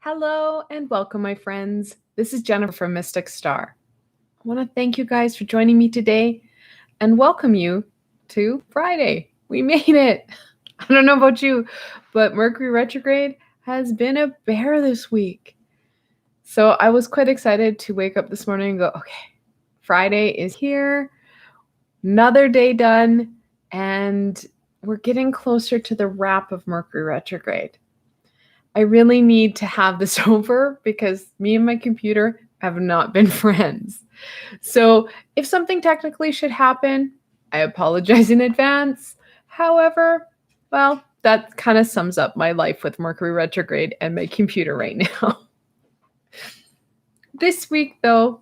Hello and welcome, my friends. This is Jennifer from Mystic Star. I want to thank you guys for joining me today and welcome you to Friday. We made it. I don't know about you, but Mercury retrograde has been a bear this week. So I was quite excited to wake up this morning and go, okay, Friday is here, another day done, and we're getting closer to the wrap of Mercury retrograde. I really need to have this over because me and my computer have not been friends. So if something technically should happen, I apologize in advance. However, well, that kind of sums up my life with Mercury retrograde and my computer right now. This week, though,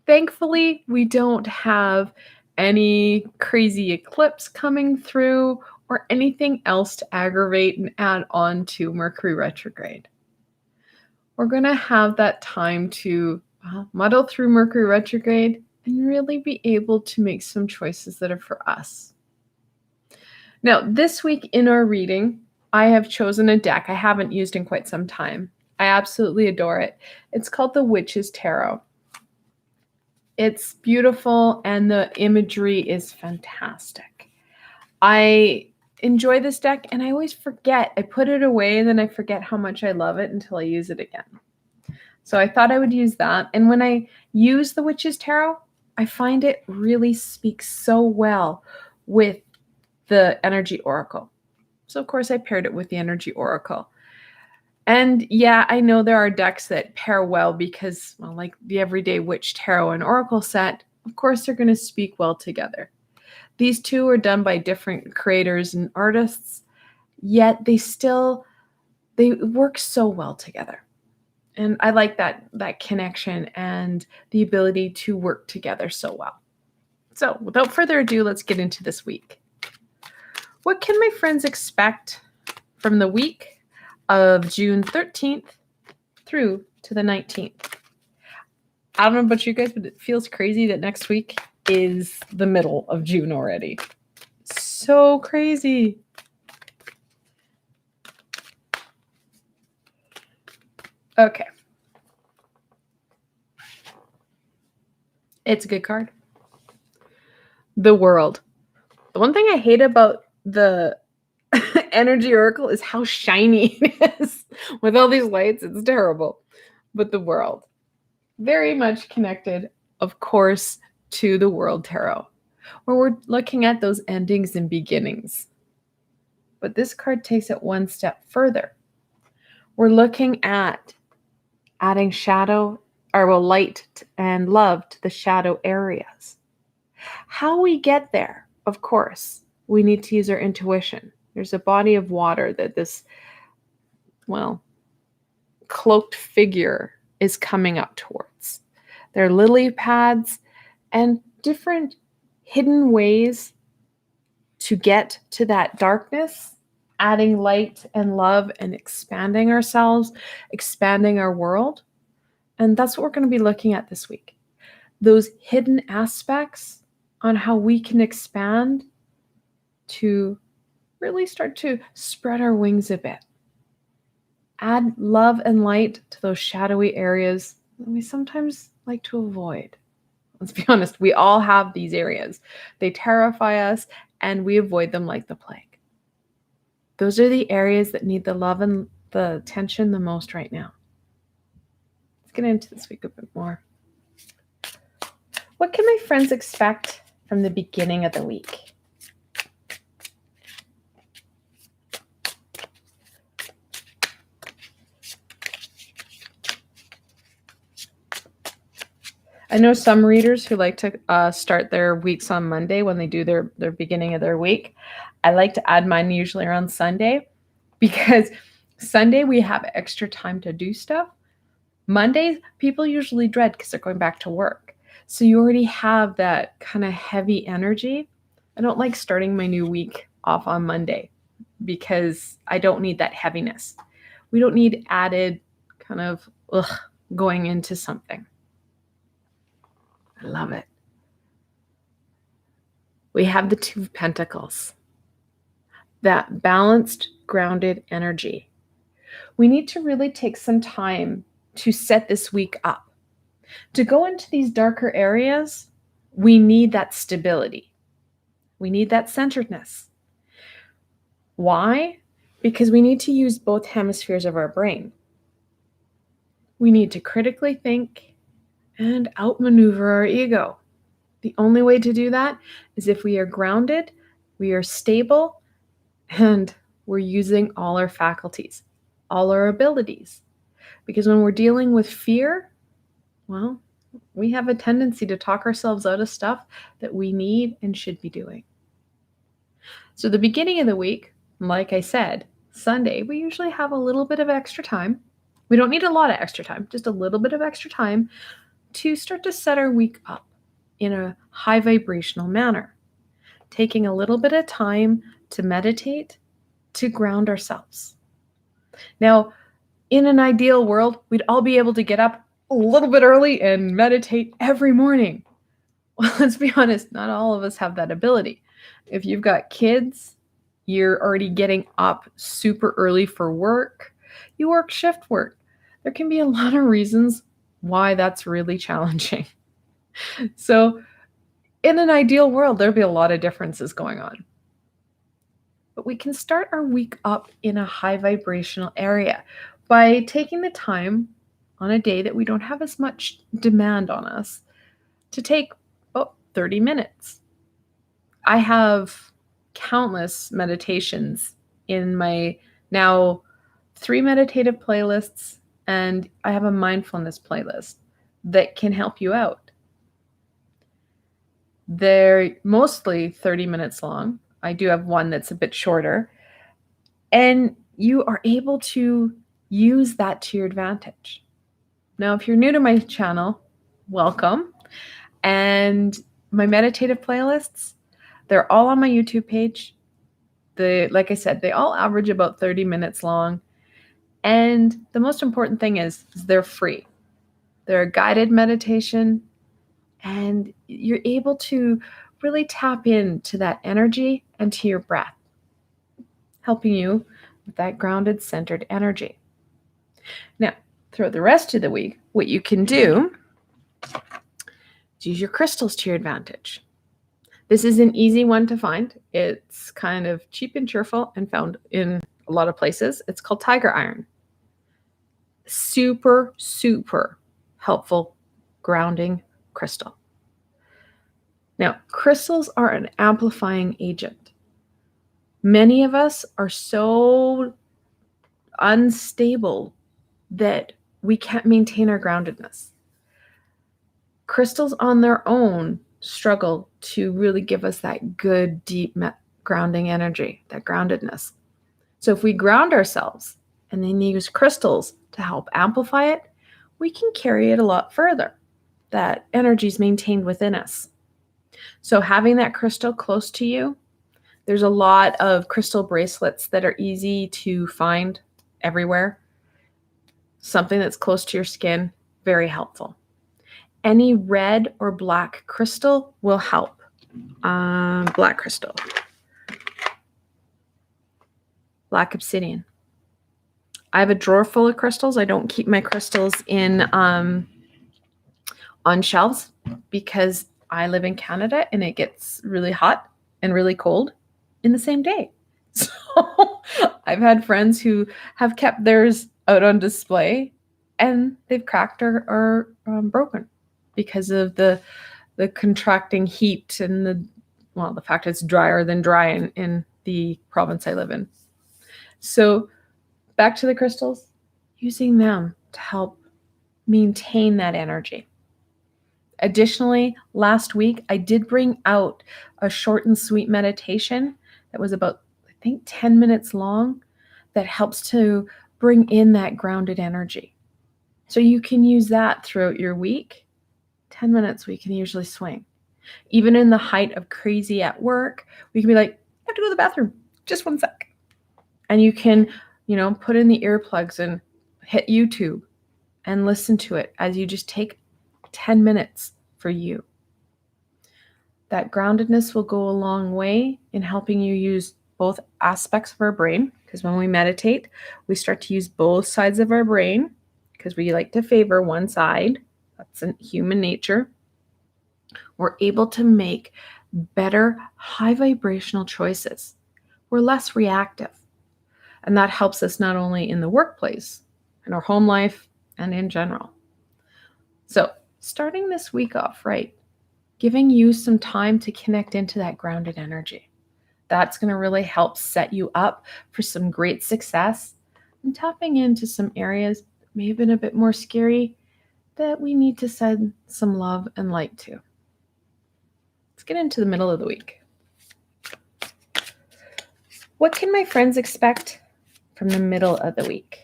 thankfully, we don't have any crazy eclipse coming through or anything else to aggravate and add on to Mercury retrograde. We're going to have that time to muddle through Mercury retrograde and really be able to make some choices that are for us. Now, this week in our reading, I have chosen a deck I haven't used in quite some time. I absolutely adore it. It's called the Witch's Tarot. It's beautiful and the imagery is fantastic. I enjoy this deck and I always forget. I put it away and then I forget how much I love it until I use it again. So I thought I would use that. And when I use the Witch's Tarot, I find it really speaks so well with the Energy Oracle. So of course I paired it with the Energy Oracle. And yeah, I know there are decks that pair well because, well, like the Everyday Witch Tarot and Oracle set, of course they're going to speak well together. These two are done by different creators and artists, yet they work so well together. And I like that connection and the ability to work together so well. So without further ado, let's get into this week. What can my friends expect from the week of June 13th through to the 19th? I don't know about you guys, but it feels crazy that next week is the middle of June already. So crazy. Okay. It's a good card. The World. The one thing I hate about the Energy Oracle is how shiny it is. With all these lights, it's terrible. But the World. Very much connected, of course, to the World Tarot, where we're looking at those endings and beginnings. But this card takes it one step further. We're looking at adding shadow, light and love to the shadow areas. How we get there, of course, we need to use our intuition. There's a body of water that this, cloaked figure is coming up towards. There are lily pads and different hidden ways to get to that darkness, adding light and love and expanding ourselves, expanding our world. And that's what we're going to be looking at this week. Those hidden aspects on how we can expand to really start to spread our wings a bit. Add love and light to those shadowy areas that we sometimes like to avoid. Let's be honest, we all have these areas. They terrify us and we avoid them like the plague. Those are the areas that need the love and the attention the most right now. Let's get into this week a bit more. What can my friends expect from the beginning of the week? I know some readers who like to start their weeks on Monday when they do their beginning of their week. I like to add mine usually around Sunday because Sunday we have extra time to do stuff. Mondays, people usually dread because they're going back to work. So you already have that kind of heavy energy. I don't like starting my new week off on Monday because I don't need that heaviness. We don't need added kind of going into something. I love it. We have the Two of Pentacles, that balanced, grounded energy. We need to really take some time to set this week up. To go into these darker areas, we need that stability. We need that centeredness. Why? Because we need to use both hemispheres of our brain. We need to critically think and outmaneuver our ego. The only way to do that is if we are grounded, we are stable, and we're using all our faculties, all our abilities. Because when we're dealing with fear, well, we have a tendency to talk ourselves out of stuff that we need and should be doing. So the beginning of the week, like I said, Sunday, we usually have a little bit of extra time. We don't need a lot of extra time, just a little bit of extra time to start to set our week up in a high vibrational manner, taking a little bit of time to meditate, to ground ourselves. Now, in an ideal world, we'd all be able to get up a little bit early and meditate every morning. Well, let's be honest, not all of us have that ability. If you've got kids, you're already getting up super early for work, you work shift work. There can be a lot of reasons why that's really challenging. So in an ideal world, there'd be a lot of differences going on. But we can start our week up in a high vibrational area by taking the time on a day that we don't have as much demand on us to take 30 minutes. I have countless meditations in my now 3 meditative playlists, and I have a mindfulness playlist that can help you out. They're mostly 30 minutes long. I do have one that's a bit shorter. And you are able to use that to your advantage. Now, if you're new to my channel, welcome. And my meditative playlists, they're all on my YouTube page. Like I said, they all average about 30 minutes long. And the most important thing is they're free. They're a guided meditation, and you're able to really tap into that energy and to your breath, helping you with that grounded, centered energy. Now, throughout the rest of the week, what you can do is use your crystals to your advantage. This is an easy one to find. It's kind of cheap and cheerful and found in a lot of places. It's called tiger iron. Super, super helpful grounding crystal. Now, crystals are an amplifying agent. Many of us are so unstable that we can't maintain our groundedness. Crystals on their own struggle to really give us that good, deep grounding energy, that groundedness. So if we ground ourselves and then use crystals to help amplify it, we can carry it a lot further. That energy is maintained within us. So having that crystal close to you, there's a lot of crystal bracelets that are easy to find everywhere. Something that's close to your skin, very helpful. Any red or black crystal will help. Black crystal. Black obsidian. I have a drawer full of crystals. I don't keep my crystals in on shelves because I live in Canada and it gets really hot and really cold in the same day. So I've had friends who have kept theirs out on display and they've cracked or broken because of the contracting heat and the fact it's drier than dry in the province I live in. So back to the crystals, using them to help maintain that energy. Additionally, last week, I did bring out a short and sweet meditation that was about, I think, 10 minutes long that helps to bring in that grounded energy. So you can use that throughout your week. 10 minutes we can usually swing. Even in the height of crazy at work, we can be like, I have to go to the bathroom, just 1 sec. And you can, put in the earplugs and hit YouTube and listen to it as you just take 10 minutes for you. That groundedness will go a long way in helping you use both aspects of our brain, because when we meditate, we start to use both sides of our brain because we like to favor one side. That's in human nature. We're able to make better high vibrational choices. We're less reactive. And that helps us not only in the workplace, in our home life, and in general. So, starting this week off right, giving you some time to connect into that grounded energy. That's going to really help set you up for some great success and tapping into some areas that may have been a bit more scary that we need to send some love and light to. Let's get into the middle of the week. What can my friends expect from the middle of the week?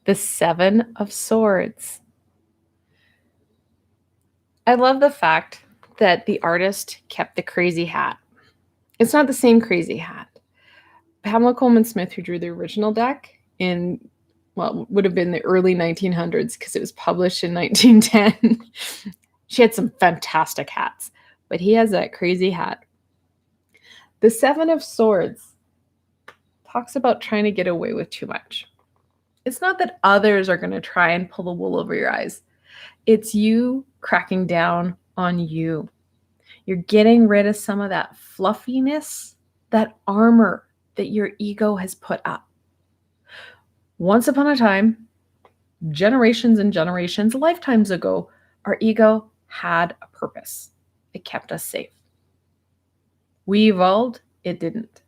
The Seven of Swords. I love the fact that the artist kept the crazy hat. It's not the same crazy hat. Pamela Coleman Smith, who drew the original deck in, well, would have been the early 1900s because it was published in 1910. She had some fantastic hats, but he has that crazy hat. The Seven of Swords talks about trying to get away with too much. It's not that others are going to try and pull the wool over your eyes. It's you cracking down on you. You're getting rid of some of that fluffiness, that armor that your ego has put up. Once upon a time, generations and generations, lifetimes ago, our ego had a purpose. It kept us safe. We evolved, it didn't.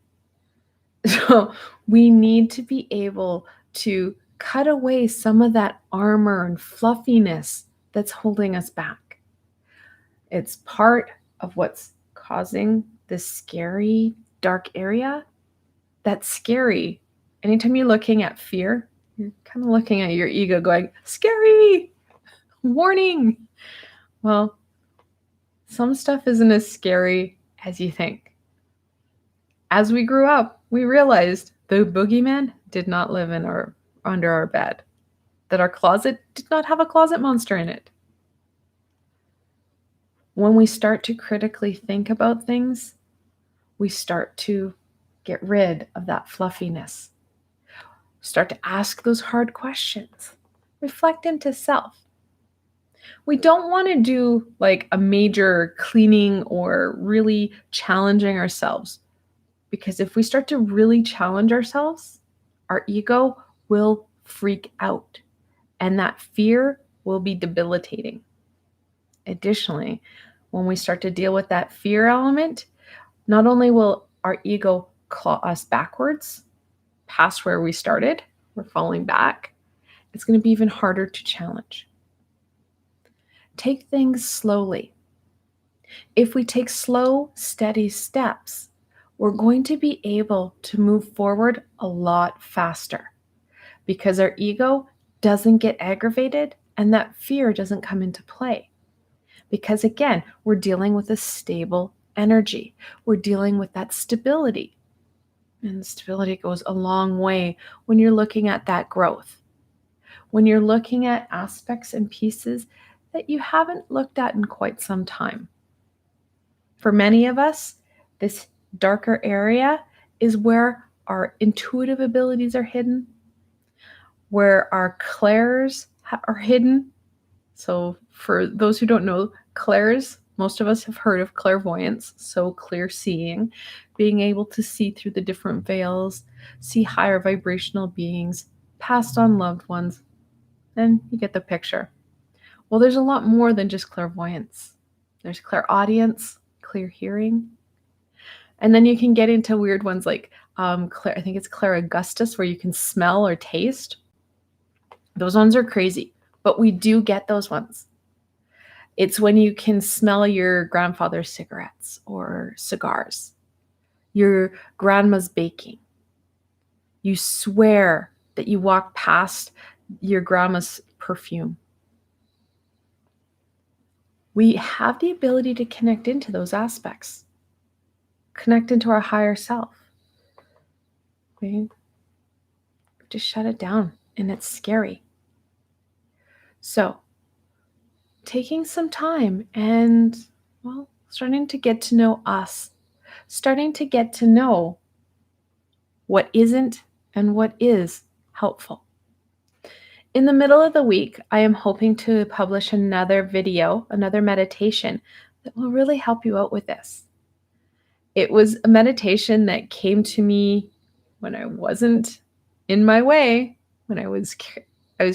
So we need to be able to cut away some of that armor and fluffiness that's holding us back. It's part of what's causing this scary, dark area. That's scary. Anytime you're looking at fear, you're kind of looking at your ego going, scary, warning. Well, some stuff isn't as scary as you think. As we grew up, we realized the boogeyman did not live under our bed, that our closet did not have a closet monster in it. When we start to critically think about things, we start to get rid of that fluffiness. Start to ask those hard questions. Reflect into self. We don't want to do like a major cleaning or really challenging ourselves, because if we start to really challenge ourselves, our ego will freak out and that fear will be debilitating. Additionally, when we start to deal with that fear element, not only will our ego claw us backwards past where we started, we're falling back, it's going to be even harder to challenge. Take things slowly. If we take slow, steady steps, we're going to be able to move forward a lot faster because our ego doesn't get aggravated and that fear doesn't come into play. Because again, we're dealing with a stable energy. We're dealing with that stability. And stability goes a long way when you're looking at that growth. When you're looking at aspects and pieces that you haven't looked at in quite some time. For many of us, this darker area is where our intuitive abilities are hidden, where our clairs are hidden. So for those who don't know, clairs, most of us have heard of clairvoyance, so clear seeing, being able to see through the different veils, see higher vibrational beings, passed on loved ones, and you get the picture. Well, there's a lot more than just clairvoyance. There's clairaudience, clear hearing, and then you can get into weird ones like I think it's clairaugustus, where you can smell or taste. Those ones are crazy, but we do get those ones. It's when you can smell your grandfather's cigarettes or cigars, your grandma's baking. You swear that you walk past your grandma's perfume. We have the ability to connect into those aspects, connect into our higher self. Okay? to shut it down, and it's scary. So, taking some time and, well, starting to get to know us, starting to get to know what isn't and what is helpful. In the middle of the week, I am hoping to publish another video, another meditation that will really help you out with this. It was a meditation that came to me when I wasn't in my way, when I was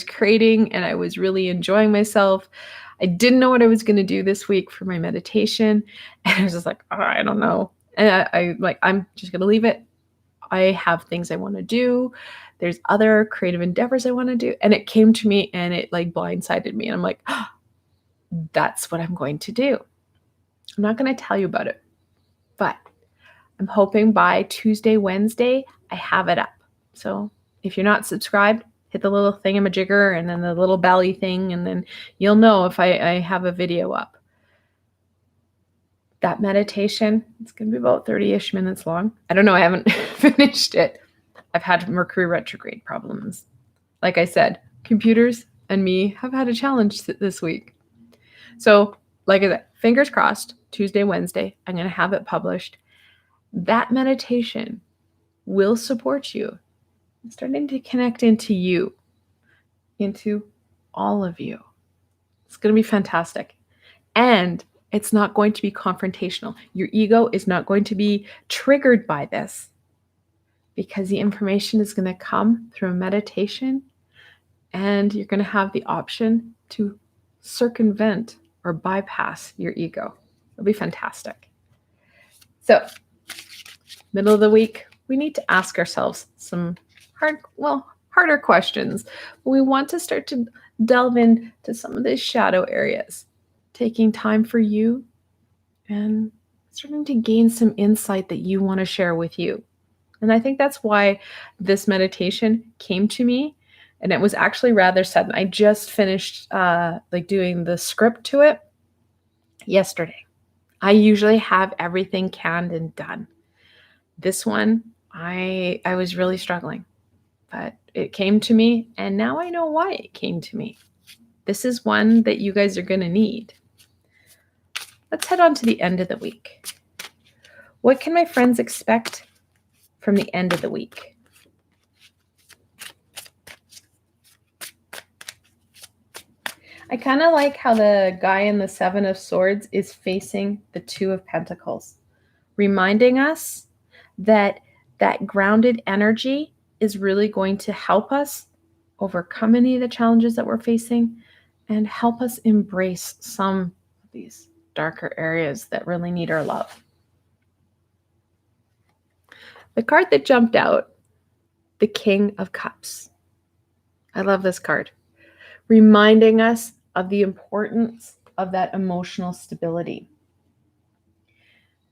creating and I was really enjoying myself. I didn't know what I was going to do this week for my meditation, and I was just like, oh, I don't know. And I'm just going to leave it. I have things I want to do. There's other creative endeavors I want to do. And it came to me and it like blindsided me. And I'm like, oh, that's what I'm going to do. I'm not going to tell you about it, but I'm hoping by Tuesday, Wednesday, I have it up. So if you're not subscribed, hit the little thingamajigger and then the little belly thing, and then you'll know if I have a video up. That meditation, it's going to be about 30-ish minutes long. I don't know. I haven't finished it. I've had Mercury retrograde problems. Like I said, computers and me have had a challenge this week. So, like I said, fingers crossed, Tuesday, Wednesday, I'm going to have it published. That meditation will support you in starting to connect into you, into all of you. It's going to be fantastic. And it's not going to be confrontational. Your ego is not going to be triggered by this because the information is going to come through a meditation, and you're going to have the option to circumvent or bypass your ego. It'll be fantastic. So, middle of the week, we need to ask ourselves some harder questions. We want to start to delve into some of these shadow areas, taking time for you and starting to gain some insight that you want to share with you. And I think that's why this meditation came to me. And it was actually rather sudden. I just finished doing the script to it yesterday. I usually have everything canned and done. This one, I was really struggling, but it came to me, and now I know why it came to me. This is one that you guys are going to need. Let's head on to the end of the week. What can my friends expect from the end of the week? I kind of like how the guy in the Seven of Swords is facing the Two of Pentacles, reminding us that that grounded energy is really going to help us overcome any of the challenges that we're facing and help us embrace some of these darker areas that really need our love. The card that jumped out, the King of Cups. I love this card, reminding us of the importance of that emotional stability.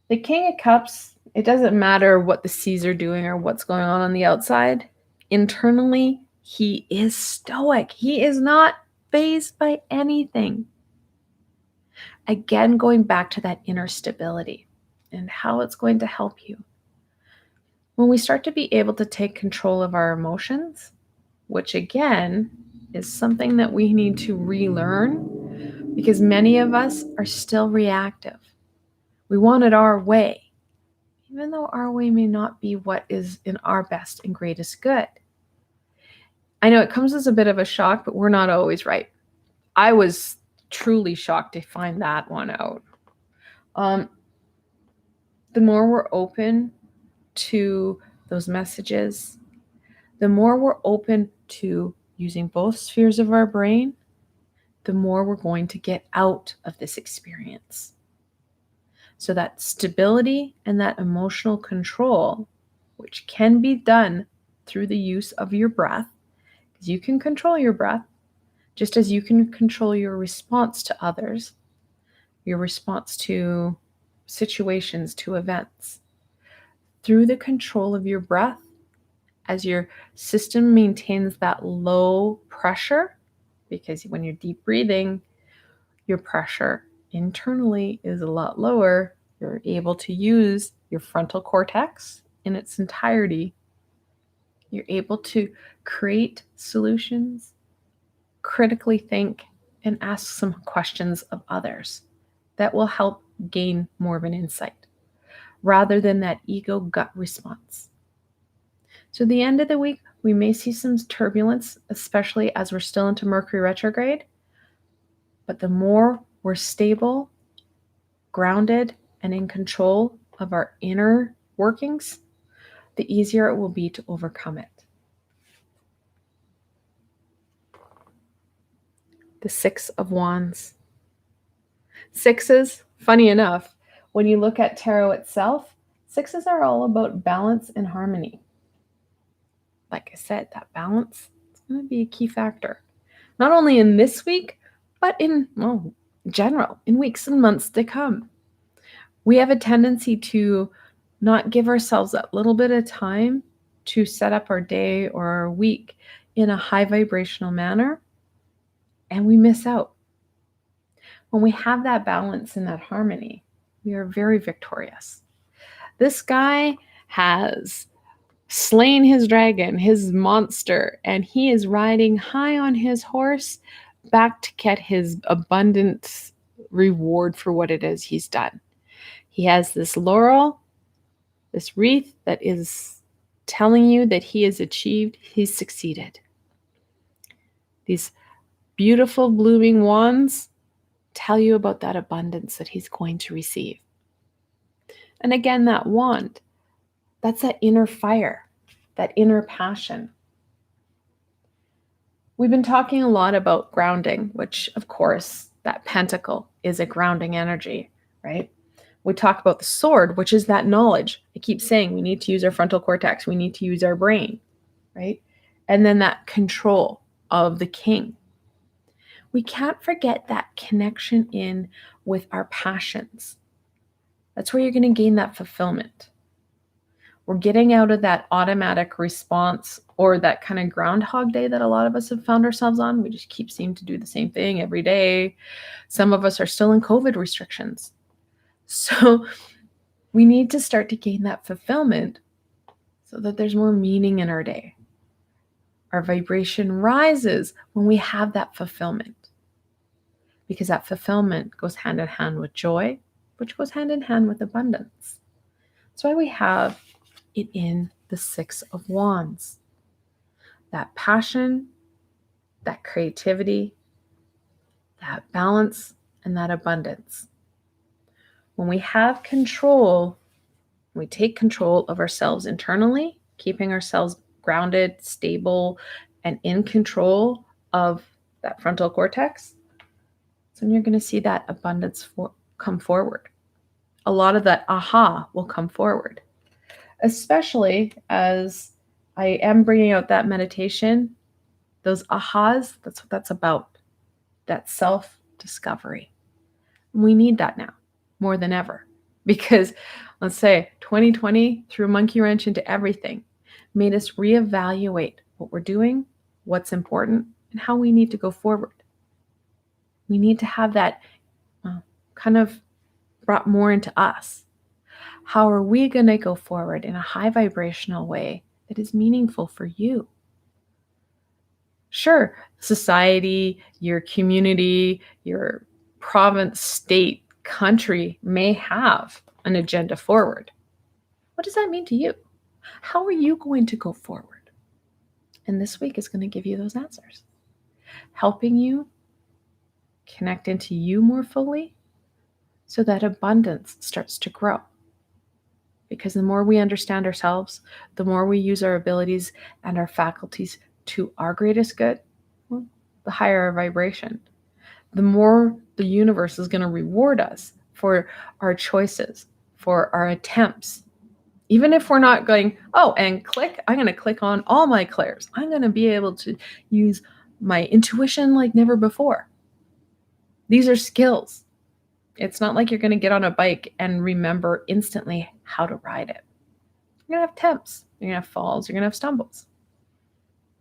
The King of Cups, it doesn't matter what the seas are doing or what's going on the outside. Internally, he is stoic. He is not fazed by anything. Again, going back to that inner stability and how it's going to help you. When we start to be able to take control of our emotions, which again is something that we need to relearn because many of us are still reactive. We want it our way, even though our way may not be what is in our best and greatest good. I know it comes as a bit of a shock, but we're not always right. I was truly shocked to find that one out. The more we're open to those messages, the more we're open to using both spheres of our brain, the more we're going to get out of this experience. So that stability and that emotional control, which can be done through the use of your breath, because you can control your breath, just as you can control your response to others, your response to situations, to events. Through the control of your breath, as your system maintains that low pressure, because when you're deep breathing, your pressure internally is a lot lower. You're able to use your frontal cortex in its entirety. You're able to create solutions, critically think, and ask some questions of others that will help gain more of an insight rather than that ego gut response. So, at the end of the week, we may see some turbulence, especially as we're still into Mercury retrograde. But the more we're stable, grounded, and in control of our inner workings, the easier it will be to overcome it. The Six of Wands. Sixes, funny enough, when you look at tarot itself, sixes are all about balance and harmony. Like I said, that balance is going to be a key factor. Not only in this week, but in general, in weeks and months to come. We have a tendency to not give ourselves that little bit of time to set up our day or our week in a high vibrational manner, and we miss out. When we have that balance and that harmony, we are very victorious. This guy has slain his dragon, his monster, and he is riding high on his horse back to get his abundant reward for what it is he's done. He has this laurel, this wreath that is telling you that he has achieved, he's succeeded. These beautiful blooming wands tell you about that abundance that he's going to receive. And again, that wand, that's that inner fire, that inner passion. We've been talking a lot about grounding, which of course, that pentacle is a grounding energy, right? We talk about the sword, which is that knowledge. I keep saying we need to use our frontal cortex. We need to use our brain, right? And then that control of the king. We can't forget that connection in with our passions. That's where you're going to gain that fulfillment. We're getting out of that automatic response or that kind of Groundhog Day that a lot of us have found ourselves on. We just keep seeming to do the same thing every day. Some of us are still in COVID restrictions. So we need to start to gain that fulfillment so that there's more meaning in our day. Our vibration rises when we have that fulfillment, because that fulfillment goes hand in hand with joy, which goes hand in hand with abundance. That's why we have it in the Six of Wands. That passion, that creativity, that balance, and that abundance. When we have control, we take control of ourselves internally, keeping ourselves grounded, stable, and in control of that frontal cortex. So you're going to see that abundance come forward. A lot of that aha will come forward, especially as I am bringing out that meditation. Those ahas, that's what that's about, that self-discovery. We need that now more than ever, because let's say 2020 threw a monkey wrench into everything, made us reevaluate what we're doing, what's important, and how we need to go forward. We need to have that kind of brought more into us. How are we going to go forward in a high vibrational way that is meaningful for you? Sure, society, your community, your province, state, country may have an agenda forward. What does that mean to you? How are you going to go forward? And this week is going to give you those answers, helping you connect into you more fully so that abundance starts to grow. Because the more we understand ourselves, the more we use our abilities and our faculties to our greatest good, well, the higher our vibration. The more the universe is going to reward us for our choices, for our attempts. Even if we're not going, and click, I'm going to click on all my clairs. I'm going to be able to use my intuition like never before. These are skills. It's not like you're going to get on a bike and remember instantly how to ride it. You're going to have attempts. You're going to have falls. You're going to have stumbles.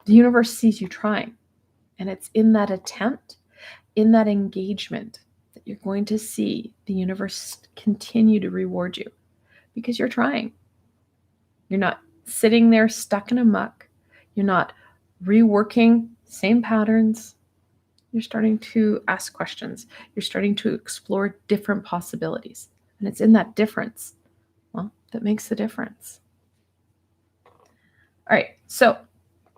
The universe sees you trying. And it's in that attempt, in that engagement, that you're going to see the universe continue to reward you because you're trying. You're not sitting there stuck in a muck, You're not reworking same patterns. You're starting to ask questions. You're starting to explore different possibilities. And it's in that difference, well, that makes the difference. All right, so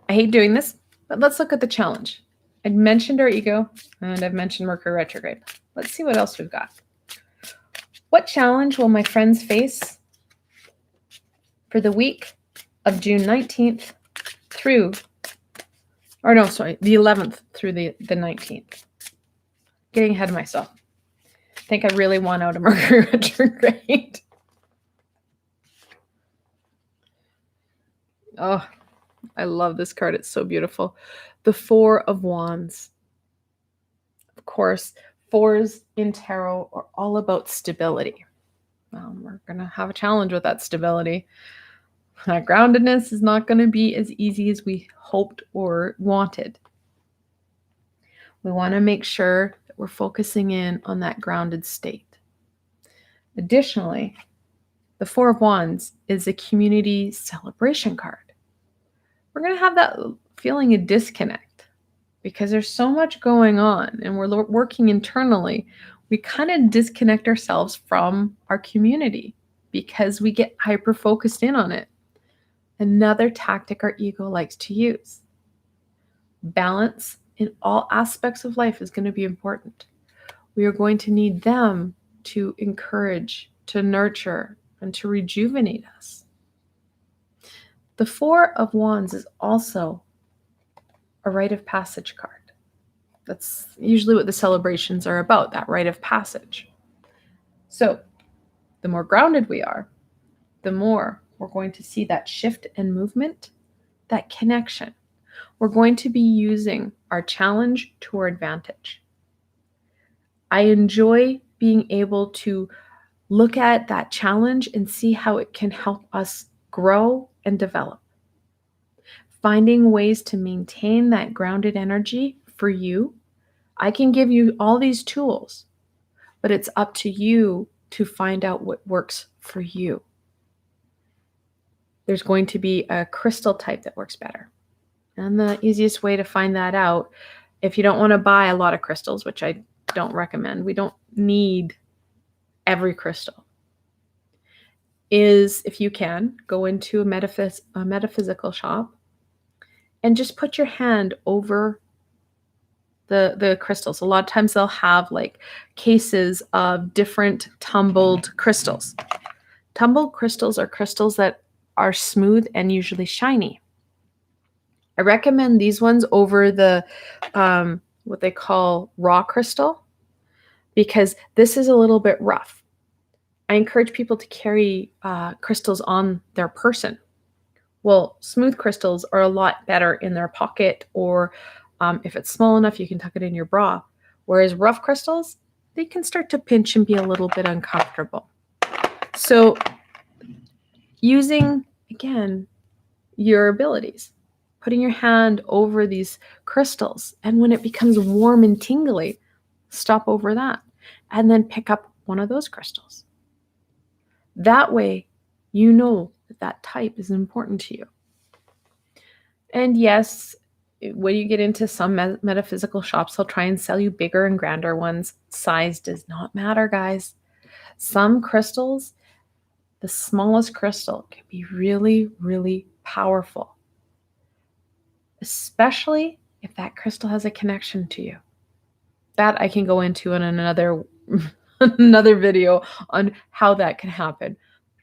I hate doing this, but let's look at the challenge. I mentioned our ego, and I've mentioned Mercury retrograde. Let's see what else we've got. What challenge will my friends face for the week of June 19th through, or no, sorry, the 11th through the 19th? Getting ahead of myself. I think I really want out of Mercury retrograde. Oh, I love this card. It's so beautiful. The Four of Wands. Of course, fours in tarot are all about stability. We're going to have a challenge with that stability. That groundedness is not going to be as easy as we hoped or wanted. We want to make sure that we're focusing in on that grounded state. Additionally, the Four of Wands is a community celebration card. We're going to have that feeling of disconnect because there's so much going on and we're working internally. We kind of disconnect ourselves from our community because we get hyper-focused in on it. Another tactic our ego likes to use. Balance in all aspects of life is going to be important. We are going to need them to encourage, to nurture, and to rejuvenate us. The Four of Wands is also a rite of passage card. That's usually what the celebrations are about, that rite of passage. So the more grounded we are, the more we're going to see that shift and movement, that connection. We're going to be using our challenge to our advantage. I enjoy being able to look at that challenge and see how it can help us grow and develop. Finding ways to maintain that grounded energy for you. I can give you all these tools, but it's up to you to find out what works for you. There's going to be a crystal type that works better. And the easiest way to find that out, if you don't want to buy a lot of crystals, which I don't recommend, we don't need every crystal, is if you can, go into a metaphysical shop and just put your hand over the crystals. A lot of times they'll have like cases of different tumbled crystals. Tumbled crystals are crystals that are smooth and usually shiny. I recommend these ones over the what they call raw crystal because this is a little bit rough. I encourage people to carry crystals on their person. Well, smooth crystals are a lot better in their pocket, or if it's small enough, you can tuck it in your bra. Whereas rough crystals, they can start to pinch and be a little bit uncomfortable. So using, again, your abilities, putting your hand over these crystals, and when it becomes warm and tingly, stop over that, and then pick up one of those crystals. That way, you know that type is important to you. And yes, when you get into some metaphysical shops, they'll try and sell you bigger and grander ones. Size does not matter, guys. Some crystals, the smallest crystal, can be really, really powerful, especially if that crystal has a connection to you. That I can go into in another video on how that can happen.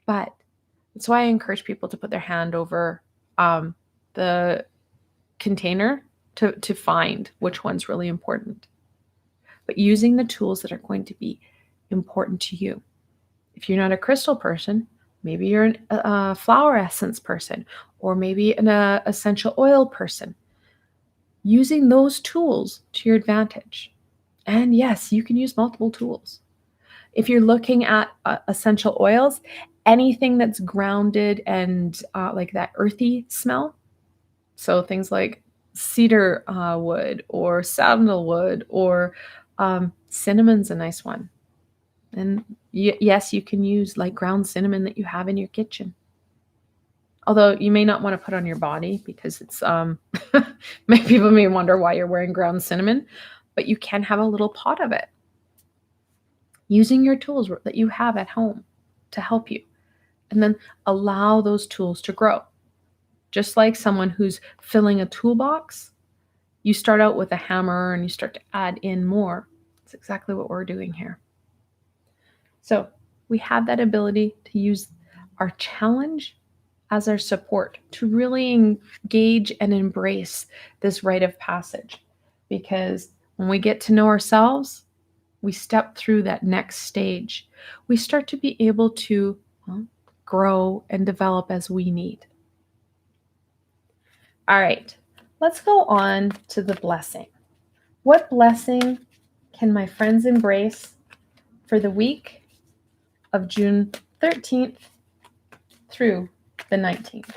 But that's why I encourage people to put their hand over the container to find which one's really important. But using the tools that are going to be important to you. If you're not a crystal person, maybe you're a flower essence person, or maybe an essential oil person. Using those tools to your advantage. And yes, you can use multiple tools. If you're looking at essential oils, anything that's grounded and like that earthy smell, so things like cedar wood or sandalwood or cinnamon's a nice one. And yes, you can use like ground cinnamon that you have in your kitchen. Although you may not want to put on your body because it's many people may wonder why you're wearing ground cinnamon, but you can have a little pot of it using your tools that you have at home to help you, and then allow those tools to grow. Just like someone who's filling a toolbox, you start out with a hammer and you start to add in more. That's exactly what we're doing here. So we have that ability to use our challenge as our support to really engage and embrace this rite of passage. Because when we get to know ourselves, we step through that next stage. We start to be able to grow and develop as we need. All right, let's go on to the blessing. What blessing can my friends embrace for the week of June 13th through the 19th?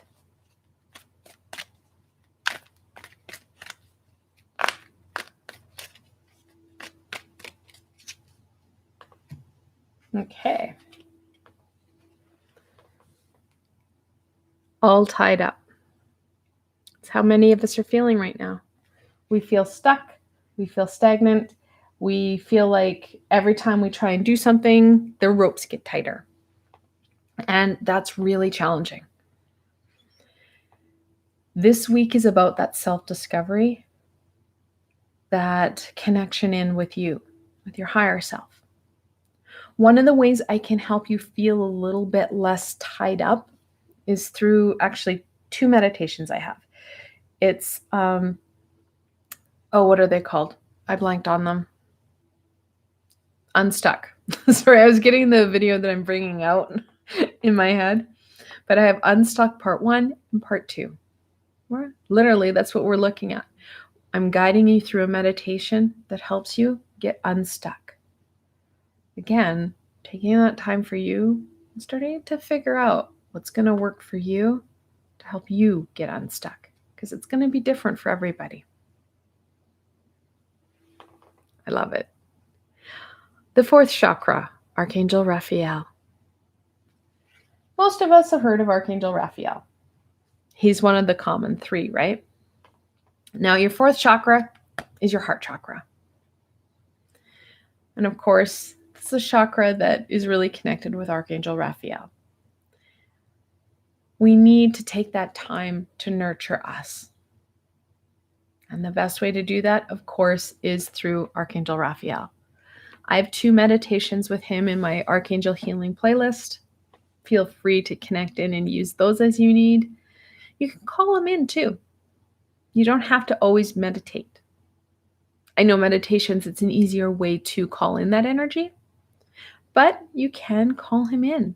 Okay. All tied up. It's how many of us are feeling right now. We feel stuck. We feel stagnant. We feel like every time we try and do something, the ropes get tighter. And that's really challenging. This week is about that self-discovery, that connection in with you, with your higher self. One of the ways I can help you feel a little bit less tied up is through actually 2 meditations I have. It's, what are they called? I blanked on them. Unstuck. Sorry, I was getting the video that I'm bringing out in my head. But I have Unstuck Part 1 and Part 2. Literally, that's what we're looking at. I'm guiding you through a meditation that helps you get unstuck. Again, taking that time for you and starting to figure out what's going to work for you to help you get unstuck, because it's going to be different for everybody. I love it. The 4th chakra, Archangel Raphael. Most of us have heard of Archangel Raphael. He's one of the common 3, right? Now, your 4th chakra is your heart chakra. And of course, it's a chakra that is really connected with Archangel Raphael. We need to take that time to nurture us. And the best way to do that, of course, is through Archangel Raphael. I have 2 meditations with him in my Archangel Healing playlist. Feel free to connect in and use those as you need. You can call him in too. You don't have to always meditate. I know meditations, it's an easier way to call in that energy, but you can call him in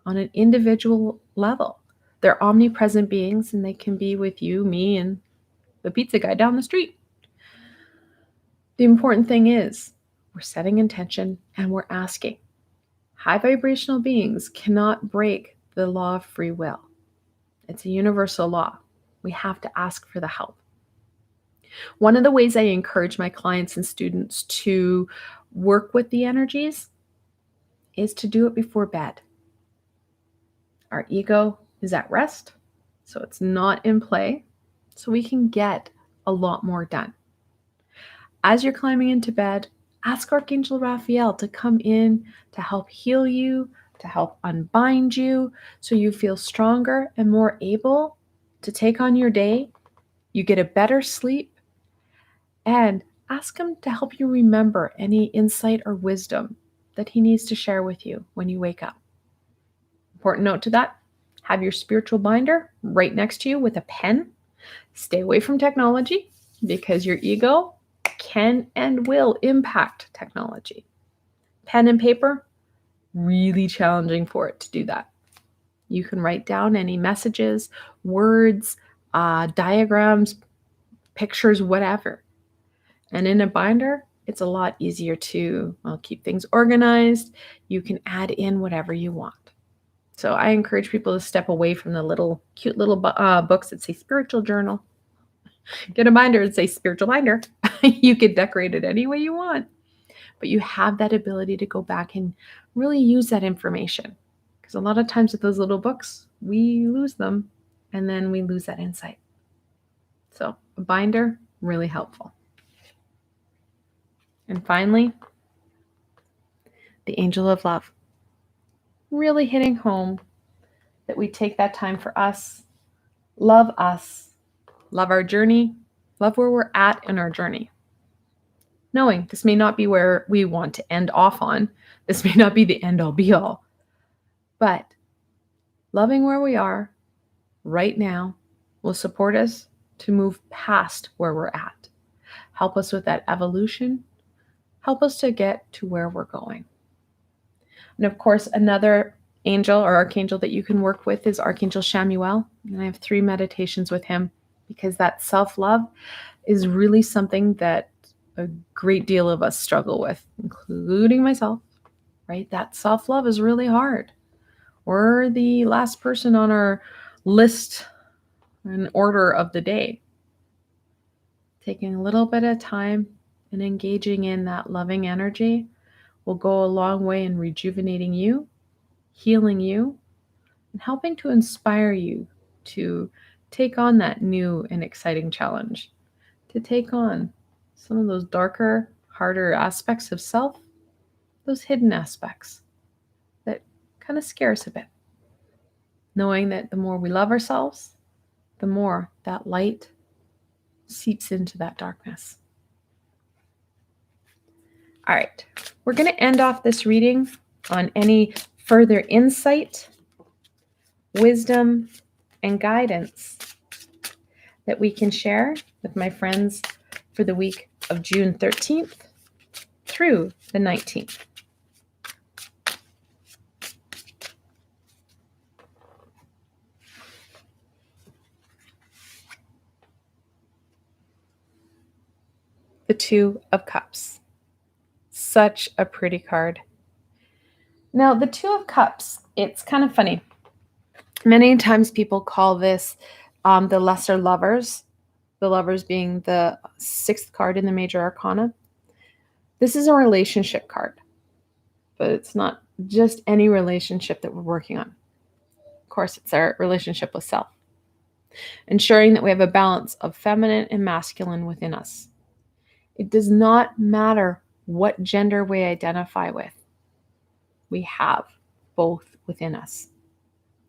on an individual level. They're omnipresent beings and they can be with you, me, and the pizza guy down the street. The important thing is we're setting intention and we're asking. High vibrational beings cannot break the law of free will. It's a universal law. We have to ask for the help. One of the ways I encourage my clients and students to work with the energies is to do it before bed. Our ego is at rest, so it's not in play, so we can get a lot more done. As you're climbing into bed, ask Archangel Raphael to come in to help heal you, to help unbind you, so you feel stronger and more able to take on your day. You get a better sleep, and ask him to help you remember any insight or wisdom that he needs to share with you when you wake up. Important note to that, have your spiritual binder right next to you with a pen. Stay away from technology because your ego can and will impact technology. Pen and paper, really challenging for it to do that. You can write down any messages, words, diagrams, pictures, whatever. And in a binder, it's a lot easier to keep things organized. You can add in whatever you want. So I encourage people to step away from the cute little books that say spiritual journal. Get a binder and say spiritual binder. You can decorate it any way you want. But you have that ability to go back and really use that information. Because a lot of times with those little books, we lose them and then we lose that insight. So a binder, really helpful. And finally, the angel of love. Really hitting home that we take that time for us, love our journey, love where we're at in our journey. Knowing this may not be where we want to end off on. This may not be the end all be all. But loving where we are right now will support us to move past where we're at. Help us with that evolution. Help us to get to where we're going. And of course, another angel or archangel that you can work with is Archangel Chamuel. And I have 3 meditations with him because that self-love is really something that a great deal of us struggle with, including myself, right? That self-love is really hard. We're the last person on our list in order of the day. Taking a little bit of time and engaging in that loving energy will go a long way in rejuvenating you, healing you, and helping to inspire you to take on that new and exciting challenge, to take on some of those darker, harder aspects of self, those hidden aspects that kind of scare us a bit. Knowing that the more we love ourselves, the more that light seeps into that darkness. All right, we're going to end off this reading on any further insight, wisdom, and guidance that we can share with my friends for the week of June 13th through the 19th. The 2 of Cups. Such a pretty card. Now, the 2 of Cups, it's kind of funny. Many times people call this the lesser lovers, the lovers being the 6th card in the major arcana. This is a relationship card, but it's not just any relationship that we're working on. Of course, it's our relationship with self. Ensuring that we have a balance of feminine and masculine within us. It does not matter what gender we identify with. We have both within us.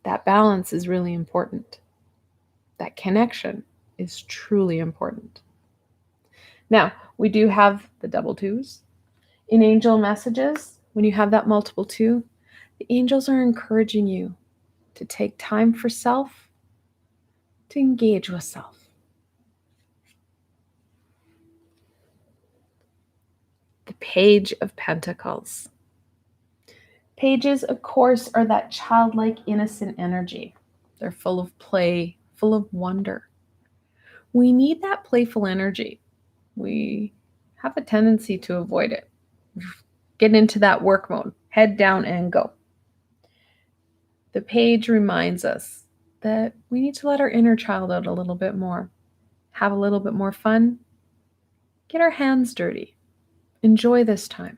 That balance is really important. That connection is truly important. Now, we do have the double 2s. In angel messages, when you have that multiple 2, the angels are encouraging you to take time for self, to engage with self. The Page of Pentacles. Pages, of course, are that childlike, innocent energy. They're full of play, full of wonder. We need that playful energy. We have a tendency to avoid it. Get into that work mode, head down and go. The page reminds us that we need to let our inner child out a little bit more, have a little bit more fun, get our hands dirty, enjoy this time.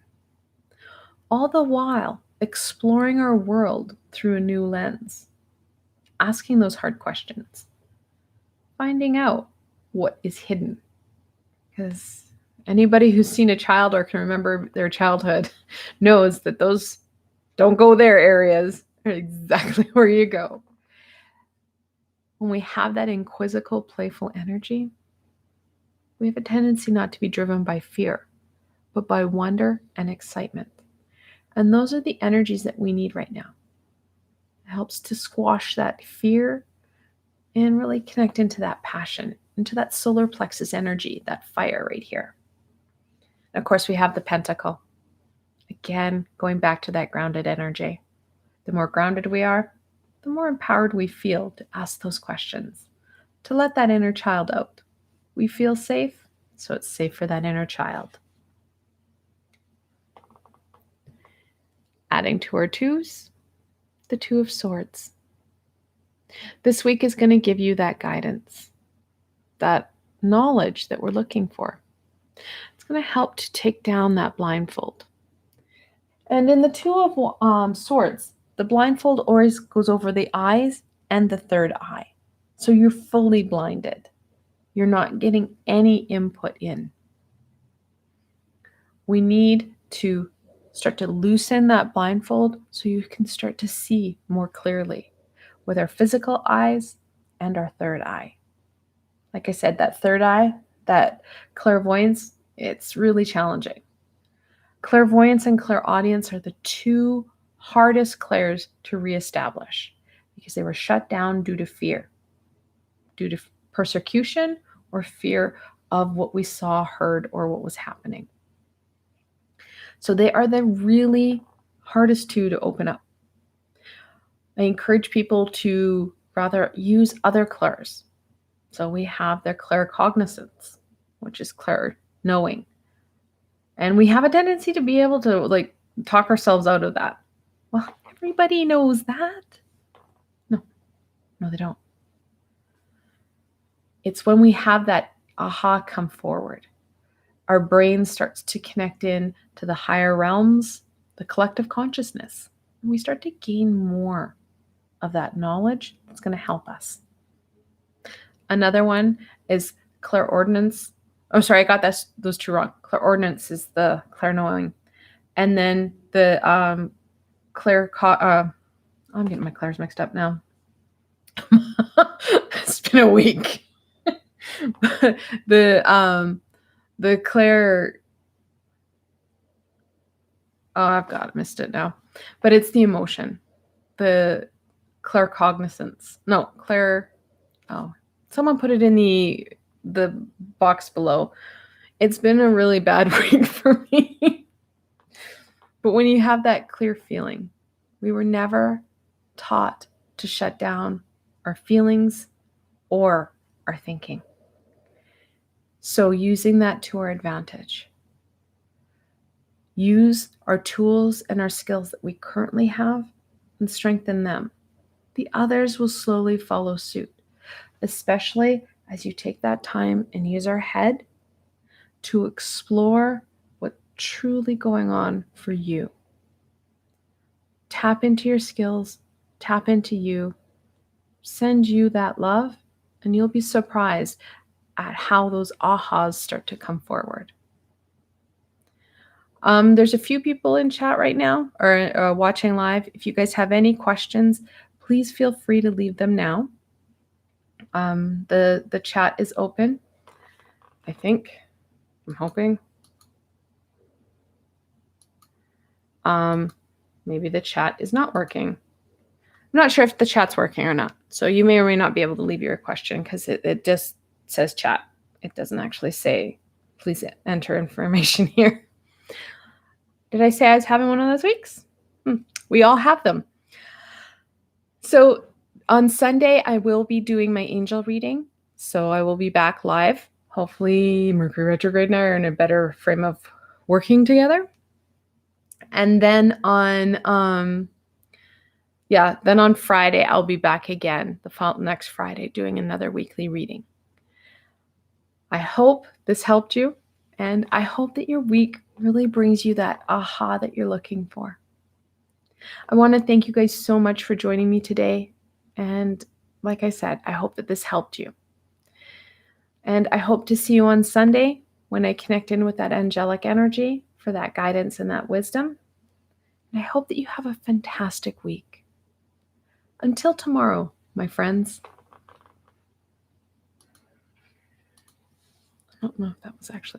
All the while exploring our world through a new lens, asking those hard questions, finding out what is hidden. Because anybody who's seen a child or can remember their childhood knows that those don't go there areas are exactly where you go. When we have that inquisitive, playful energy, we have a tendency not to be driven by fear, but by wonder and excitement. And those are the energies that we need right now. It helps to squash that fear and really connect into that passion, into that solar plexus energy, that fire right here. And of course, we have the pentacle. Again, going back to that grounded energy. The more grounded we are, the more empowered we feel to ask those questions, to let that inner child out. We feel safe, so it's safe for that inner child. Adding to our 2s, the 2 of Swords. This week is going to give you that guidance, that knowledge that we're looking for. It's going to help to take down that blindfold. And in the 2 of Swords, the blindfold always goes over the eyes and the third eye. So you're fully blinded. You're not getting any input in. We need to start to loosen that blindfold so you can start to see more clearly with our physical eyes and our third eye. Like I said, that third eye, that clairvoyance, it's really challenging. Clairvoyance and clairaudience are the two hardest clairs to reestablish because they were shut down due to fear, due to persecution or fear of what we saw, heard, or what was happening. So they are the really hardest two to open up. I encourage people to rather use other clairs. So we have their claircognizance, which is clair knowing. And we have a tendency to be able to talk ourselves out of that. Well, everybody knows that. No, they don't. It's when we have that aha come forward. Our brain starts to connect in to the higher realms, the collective consciousness. And we start to gain more of that knowledge that's going to help us. Another one is clairordinance. Oh, sorry, I got those two wrong. Clairordinance is the clairknowing. And then the I'm getting my clairs mixed up now. It's been a week. The clair. Oh, I've missed it now. But it's the emotion. The claircognizance. No, clair. Oh, someone put it in the box below. It's been a really bad week for me. But when you have that clear feeling, we were never taught to shut down our feelings or our thinking. So using that to our advantage. Use our tools and our skills that we currently have and strengthen them. The others will slowly follow suit, especially as you take that time and use our head to explore what's truly going on for you. Tap into your skills, tap into you, send you that love, and you'll be surprised at how those ahas start to come forward. There's a few people in chat right now or watching live. If you guys have any questions, please feel free to leave them now. The chat is open, I think. I'm hoping. Maybe the chat is not working. I'm not sure if the chat's working or not. So you may or may not be able to leave your question because it just says chat. It doesn't actually say, please enter information here. Did I say I was having one of those weeks? We all have them. So on Sunday, I will be doing my angel reading. So I will be back live. Hopefully Mercury retrograde and I are in a better frame of working together. And then on Friday, I'll be back again next Friday doing another weekly reading. I hope this helped you, and I hope that your week really brings you that aha that you're looking for. I want to thank you guys so much for joining me today. And like I said, I hope that this helped you. And I hope to see you on Sunday when I connect in with that angelic energy for that guidance and that wisdom. And I hope that you have a fantastic week. Until tomorrow, my friends. I don't know if that was actually